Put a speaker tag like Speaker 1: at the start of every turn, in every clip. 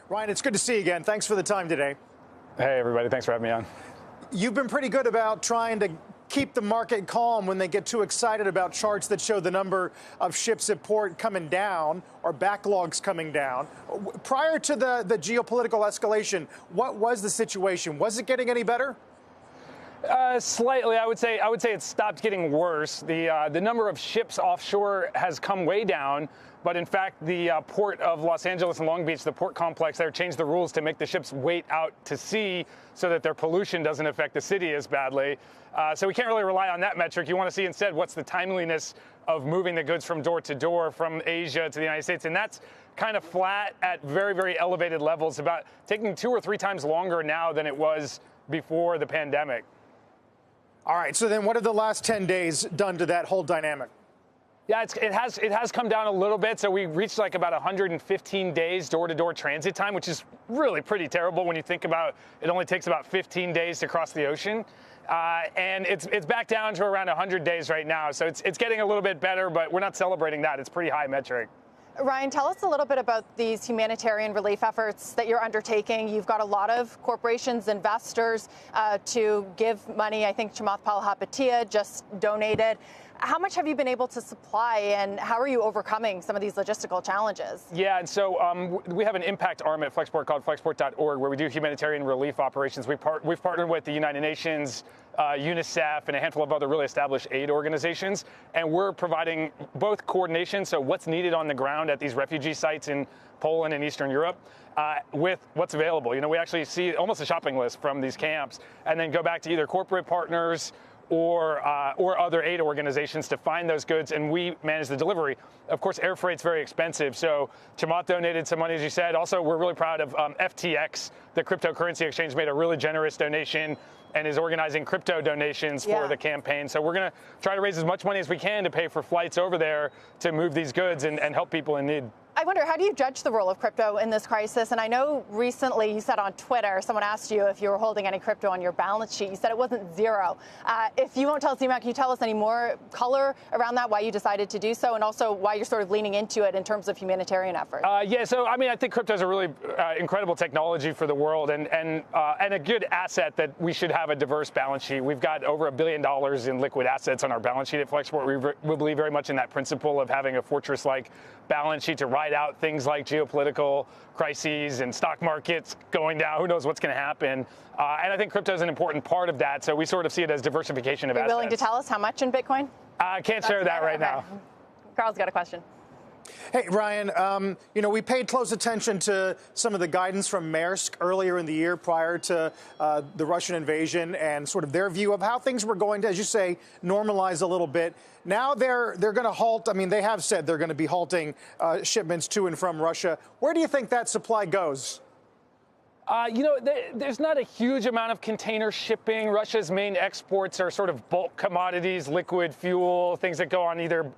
Speaker 1: Ryan, it's good to see you again. Thanks for the time today.
Speaker 2: Hey, everybody. Thanks for having me on.
Speaker 1: You've been pretty good about trying to keep the market calm when they get too excited about charts that show the number of ships at port coming down or backlogs coming down. Prior to the geopolitical escalation, what was the situation? Was it getting any better?
Speaker 2: Slightly, I would say it's stopped getting worse. The number of ships offshore has come way down, but in fact, the port of Los Angeles and Long Beach, the port complex there, changed the rules to make the ships wait out to sea so that their pollution doesn't affect the city as badly. So we can't really rely on that metric. You want to see instead what's the timeliness of moving the goods from door to door from Asia to the United States, and that's kind of flat at very, very elevated levels, about taking 2 or 3 times longer now than it was before the pandemic.
Speaker 1: All right, so then what have the last 10 days done to that whole dynamic?
Speaker 2: Yeah, it has come down a little bit. So we reached like about 115 days door-to-door transit time, which is really pretty terrible when you think about it only takes about 15 days to cross the ocean. And it's back down to around 100 days right now. So it's getting a little bit better, but we're not celebrating that. It's a pretty high metric.
Speaker 3: Ryan, tell us a little bit about these humanitarian relief efforts that you're undertaking. You've got a lot of corporations, investors to give money. I think Chamath Palihapitiya just donated. How much have you been able to supply, and how are you overcoming some of these logistical challenges?
Speaker 2: Yeah, and so we have an impact arm at Flexport called Flexport.org, where we do humanitarian relief operations. We've partnered with the United Nations, UNICEF, and a handful of other really established aid organizations, and we're providing both coordination, so what's needed on the ground at these refugee sites in Poland and Eastern Europe, with what's available. You know, we actually see almost a shopping list from these camps, and then go back to either corporate partners or other aid organizations to find those goods, and we manage the delivery. Of course, air freight's very expensive, so Chamath donated some money, as you said. Also, we're really proud of FTX, the cryptocurrency exchange, made a really generous donation and is organizing crypto donations for the campaign. So we're going to try to raise as much money as we can to pay for flights over there to move these goods and help people in need.
Speaker 3: I wonder, how do you judge the role of crypto in this crisis? And I know recently you said on Twitter, someone asked you if you were holding any crypto on your balance sheet. You said it wasn't zero. If you won't tell us the amount, can you tell us any more color around that, why you decided to do so, and also why you're sort of leaning into it in terms of humanitarian efforts?
Speaker 2: Yeah, so I mean, I think crypto is a really incredible technology for the world, and a good asset that we should have a diverse balance sheet. We've got over $1 billion in liquid assets on our balance sheet at Flexport. We believe very much in that principle of having a fortress-like balance sheet to ride out things like geopolitical crises and stock markets going down. Who knows what's going to happen? And I think crypto is an important part of that. So we sort of see it as diversification of assets.
Speaker 3: Are you willing to tell us how much in Bitcoin?
Speaker 2: I can't share that right now.
Speaker 3: Carl's got a question.
Speaker 1: Hey, Ryan, you know, we paid close attention to some of the guidance from Maersk earlier in the year prior to the Russian invasion and sort of their view of how things were going to, as you say, normalize a little bit. Now they're going to halt. I mean, they have said they're going to be halting shipments to and from Russia. Where do you think that supply goes?
Speaker 2: You know, there's not a huge amount of container shipping. Russia's main exports are sort of bulk commodities, liquid fuel, things that go on either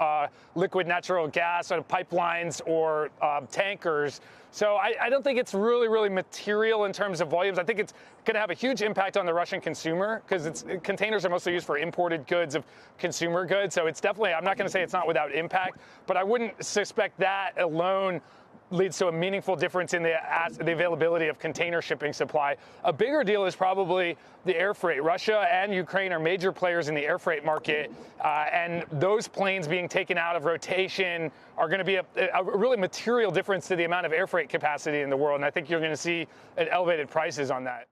Speaker 2: liquid natural gas sort of pipelines or tankers. So I don't think it's really material in terms of volumes. I think it's going to have a huge impact on the Russian consumer because containers are mostly used for imported goods of consumer goods. So it's definitely, I'm not going to say it's not without impact, but I wouldn't suspect that alone leads to a meaningful difference in the availability of container shipping supply. A bigger deal is probably the air freight. Russia and Ukraine are major players in the air freight market, and those planes being taken out of rotation are going to be a really material difference to the amount of air freight capacity in the world, and I think you're going to see elevated prices on that.